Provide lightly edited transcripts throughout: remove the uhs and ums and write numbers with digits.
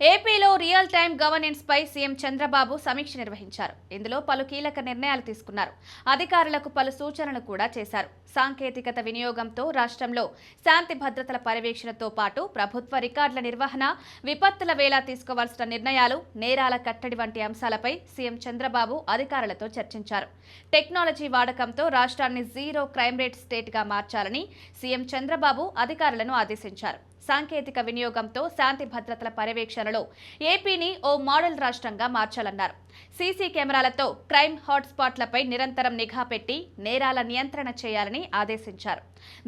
ఏపీలో real time governance పై CM Chandrababu సమీక్ష నిర్వహించారు. ఇందులో పలు కీలక నిర్ణయాలు తీసుకున్నారు. అధికారులకు పలు సూచనలు కూడా చేశారు. సాంకేతికత వినియోగంతో రాష్ట్రంలో శాంతి భద్రతల పర్యవేక్షణతో పాటు ప్రభుత్వ రికార్డుల నిర్వహణ, విపత్తుల వేళ తీసుకోవాల్సిన నిర్ణయాలు, నేరాల కట్టడి వంటి అంశాలపై సీఎం చంద్రబాబు అధికారులతో చర్చించారు. టెక్నాలజీ వాడకంతో రాష్ట్రాన్ని జీరో క్రైమ్ రేట్ స్టేట్ గా మార్చాలని సీఎం చంద్రబాబు అధికారులను ఆదేశించారు. సాంకేతిక వినియోగంతో శాంతి భద్రతల పర్యవేక్షణలో ఏపీని ఓ మోడల్ రాష్ట్రంగా మార్చాలన్నారు. సీసీ కెమెరాలతో క్రైమ్ హాట్స్పాట్లపై నిరంతరం నిఘా పెట్టి నేరాల నియంత్రణ చేయాలని ఆదేశించారు.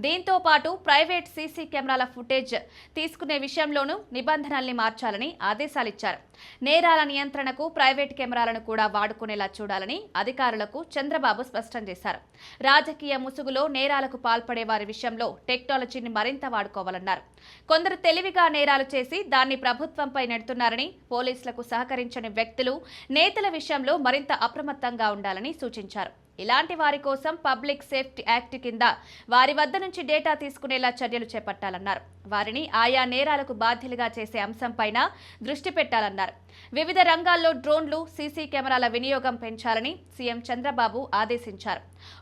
దీంతో పాటు ప్రైవేట్ సీసీ కెమెరాల ఫుటేజ్ తీసుకునే విషయంలోనూ నిబంధనల్ని మార్చాలని ఆదేశాలిచ్చారు. నేరాల నియంత్రణకు ప్రైవేట్ కెమెరాలను కూడా వాడుకునేలా చూడాలని అధికారులకు చంద్రబాబు స్పష్టం చేశారు. రాజకీయ ముసుగులో నేరాలకు పాల్పడే వారి విషయంలో టెక్నాలజీని మరింత వాడుకోవాలన్నారు. కొందరు తెలివిగా నేరాలు చేసి దాన్ని ప్రభుత్వంపై నెడుతున్నారని, పోలీసులకు సహకరించని వ్యక్తులు, నేతల విషయంలో మరింత అప్రమత్తంగా ఉండాలని సూచించారు. ఇలాంటి వారి కోసం పబ్లిక్ సేఫ్టీ యాక్ట్ కింద వారి వద్ద నుంచి డేటా తీసుకునేలా చర్యలు చేపట్టాలన్నారు. వారిని ఆయా నేరాలకు బాధ్యులుగా చేసే అంశంపైన దృష్టి పెట్టాలన్నారు. వివిధ రంగాల్లో డ్రోన్లు, సీసీ కెమెరాల వినియోగం పెంచాలని సీఎం చంద్రబాబు ఆదేశించారు.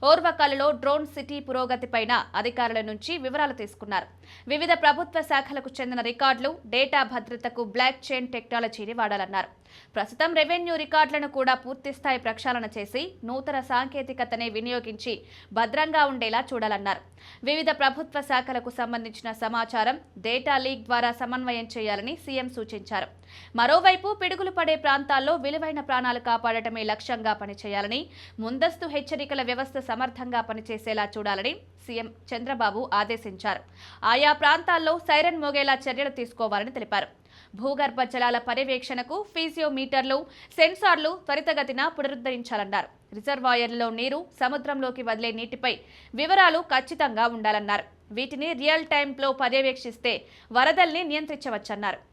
ఓర్వకల్లులో డ్రోన్ సిటీ పురోగతిపైన అధికారుల నుంచి వివరాలు తీసుకున్నారు. వివిధ ప్రభుత్వ శాఖలకు చెందిన రికార్డులు, డేటా భద్రతకు బ్లాక్ చైన్ టెక్నాలజీని వాడాలన్నారు. ప్రస్తుతం రెవెన్యూ రికార్డులను కూడా పూర్తిస్థాయి ప్రక్షాళన చేసి నూతన సాంకేతికతనే వినియోగించి భద్రంగా ఉండేలా చూడాలన్నారు. వివిధ ప్రభుత్వ శాఖలకు సంబంధించిన సమాచారం డేటా లీక్ ద్వారా సమన్వయం చేయాలని సీఎం సూచించారు. మరోవైపు పిడుగులు పడే ప్రాంతాల్లో విలువైన ప్రాణాలు కాపాడటమే లక్ష్యంగా పనిచేయాలని, ముందస్తు హెచ్చరికల వ్యవస్థ సమర్థంగా పనిచేసేలా చూడాలని సీఎం చంద్రబాబు ఆదేశించారు. ఆయా ప్రాంతాల్లో సైరన్ మోగేలా చర్యలు తీసుకోవాలని తెలిపారు. భూగర్భ జలాల పర్యవేక్షణకు ఫీజియోమీటర్లు, సెన్సార్లు త్వరితగతిన పునరుద్ధరించాలన్నారు. రిజర్వాయర్లలో నీరు, సముద్రంలోకి వదిలే నీటిపై వివరాలు ఖచ్చితంగా ఉండాలన్నారు. వీటిని రియల్ టైంలో పర్యవేక్షిస్తే వరదల్ని నియంత్రించవచ్చన్నారు.